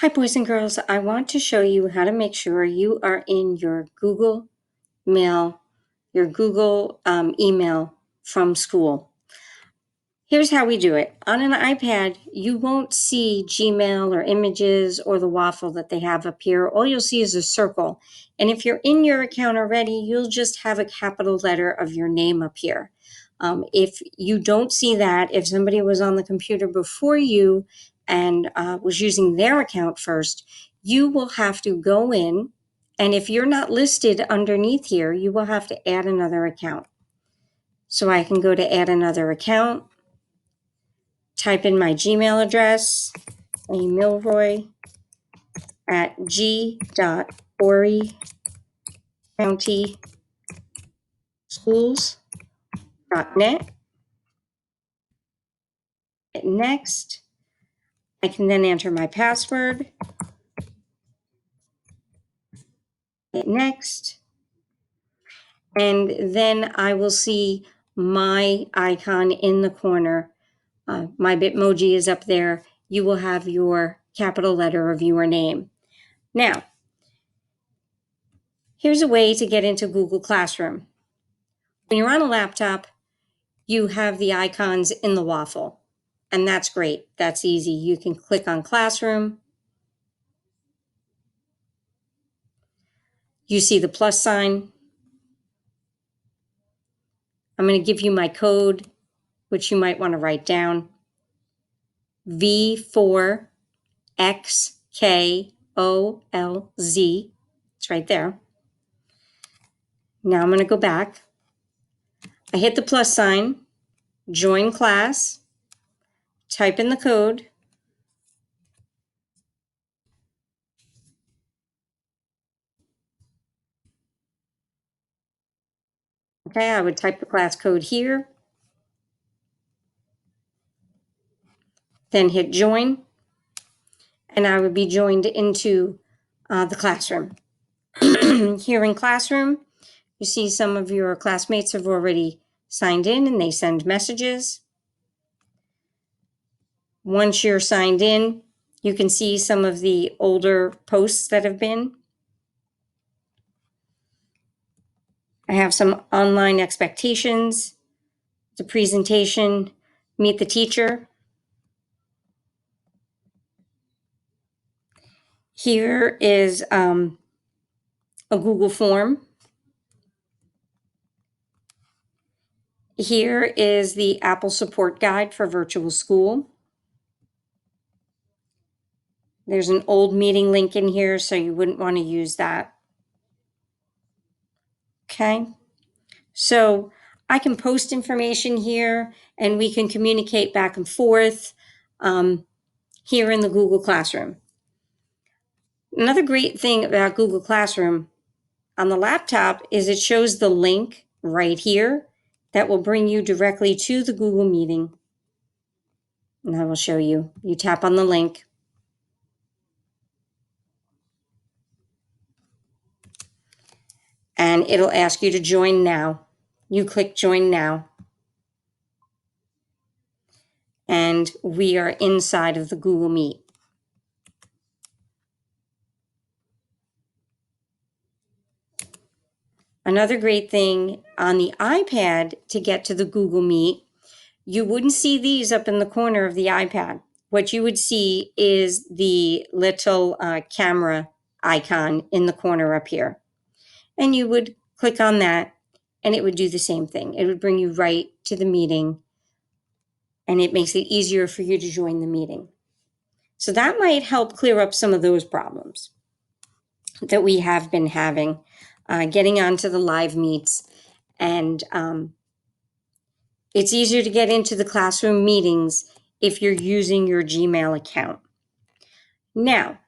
Hi, boys and girls. I want to show you how to make sure you are in your Google Mail, your Google email from school. Here's how we do it. On an iPad, you won't see Gmail or images or the waffle that they have up here. All you'll see is a circle. And if you're in your account already, you'll just have a capital letter of your name up here. If you don't see that, if somebody was on the computer before you and was using their account first, you will have to go in. And if you're not listed underneath here, you will have to add another account. So I can go to add another account. Type in my Gmail address, a Millroy at g.horrycountyschools.net. Hit next. I can then enter my password. Hit next. And then I will see my icon in the corner. My Bitmoji is up there. You will have your capital letter of your name. Now, here's a way to get into Google Classroom. When you're on a laptop, you have the icons in the waffle, and that's great. That's easy. You can click on Classroom. You see the plus sign. I'm going to give you my code, which you might want to write down. V4XKOLZ. It's right there. Now I'm going to go back. I hit the plus sign, join class, type in the code. Okay, I would type the class code here, then hit join, and I would be joined into the classroom. Here in Classroom, you see some of your classmates have already signed in and they send messages. Once you're signed in, you can see some of the older posts that have been. I have some online expectations, the presentation, meet the teacher. Here is a Google form. Here is the Apple support guide for virtual school. There's an old meeting link in here, so you wouldn't want to use that. Okay, so I can post information here and we can communicate back and forth here in the Google Classroom. Another great thing about Google Classroom on the laptop is it shows the link right here that will bring you directly to the Google meeting. And I will show you. You tap on the link. And it'll ask you to join now. You click join now. And we are inside of the Google Meet. Another great thing on the iPad to get to the Google Meet, you wouldn't see these up in the corner of the iPad. What you would see is the little camera icon in the corner up here. And you would click on that and it would do the same thing. It would bring you right to the meeting and it makes it easier for you to join the meeting. So that might help clear up some of those problems that we have been having, getting onto the live meets. And it's easier to get into the classroom meetings if you're using your Gmail account. Now,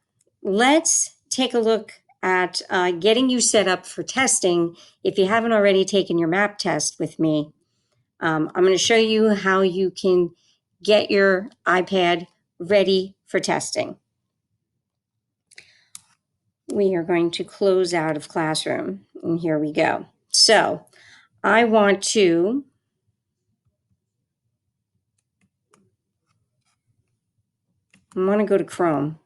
let's take a look at getting you set up for testing. If you haven't already taken your map test with me, I'm going to show you how you can get your iPad ready for testing. We are going to close out of Classroom, and here we go. So I want to go to Chrome.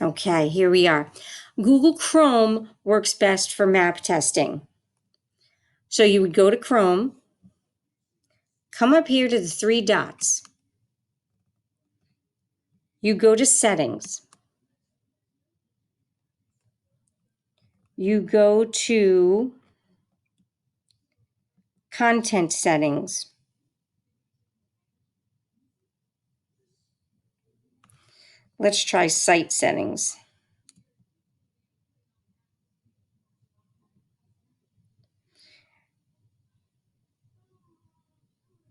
Okay, here we are. Google Chrome works best for map testing. So you would go to Chrome, come up here to the three dots. You go to Settings. You go to Content Settings. Let's try Site Settings.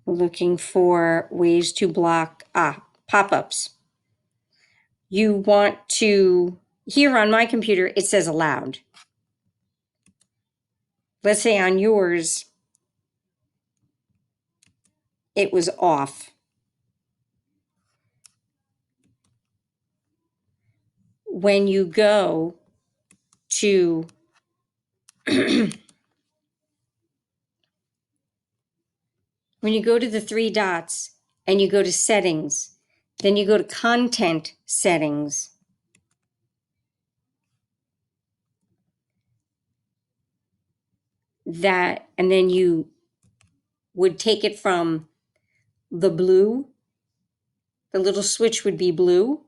Looking for ways to block pop-ups. You want to, here on my computer, it says allowed. Let's say on yours, it was off. When you go to when you go to the three dots and you go to Settings, then you go to Content Settings. And then you would take it from the blue, the little switch would be blue,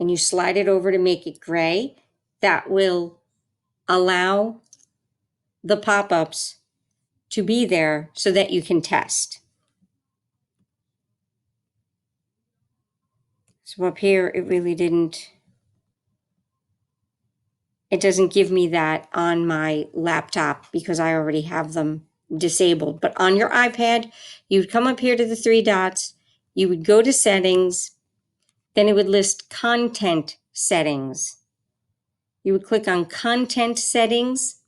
and you slide it over to make it gray. That will allow the pop-ups to be there so that you can test. So up here, it doesn't give me that on my laptop because I already have them disabled. But on your iPad, you would come up here to the three dots, you would go to Settings, then it would list Content Settings. You would click on Content Settings.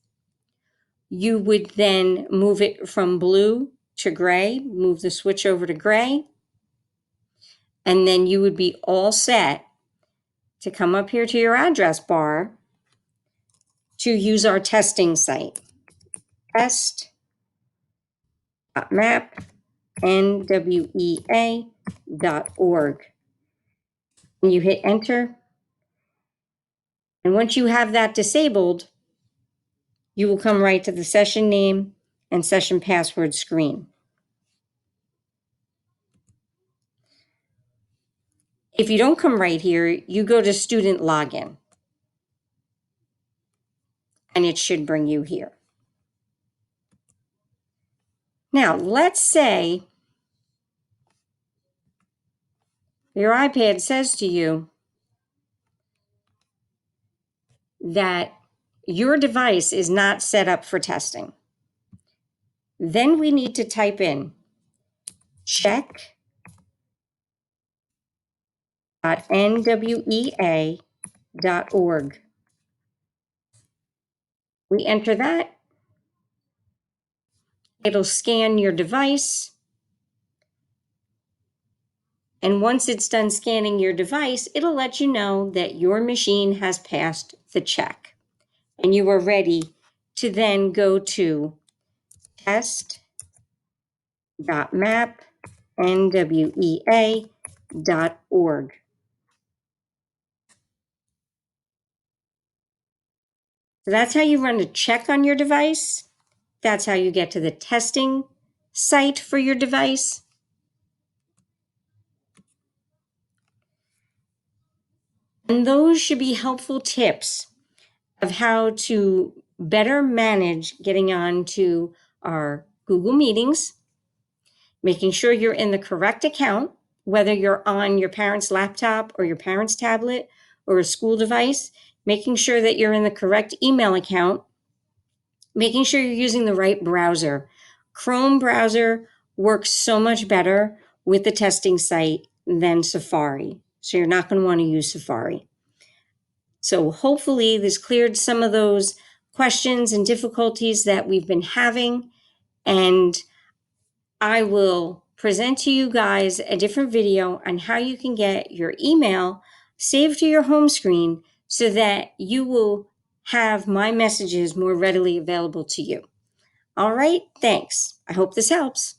You would then move it from blue to gray, move the switch over to gray, and then you would be all set to come up here to your address bar to use our testing site, test.mapnwea.org. And you hit enter. And once you have that disabled, you will come right to the session name and session password screen. If you don't come right here, you go to student login, and it should bring you here. Now, let's say your iPad says to you that your device is not set up for testing. Then we need to type in check.nwea.org. We enter that. It'll scan your device. And once it's done scanning your device, it'll let you know that your machine has passed the check. And you are ready to then go to test.mapnwea.org. So that's how you run a check on your device. That's how you get to the testing site for your device. And those should be helpful tips of how to better manage getting on to our Google Meetings, making sure you're in the correct account, whether you're on your parent's laptop or your parent's tablet or a school device, making sure that you're in the correct email account, making sure you're using the right browser. Chrome browser works so much better with the testing site than Safari. So you're not going to want to use Safari. So hopefully this cleared some of those questions and difficulties that we've been having. And I will present to you guys a different video on how you can get your email saved to your home screen so that you will have my messages more readily available to you. All right, thanks. I hope this helps.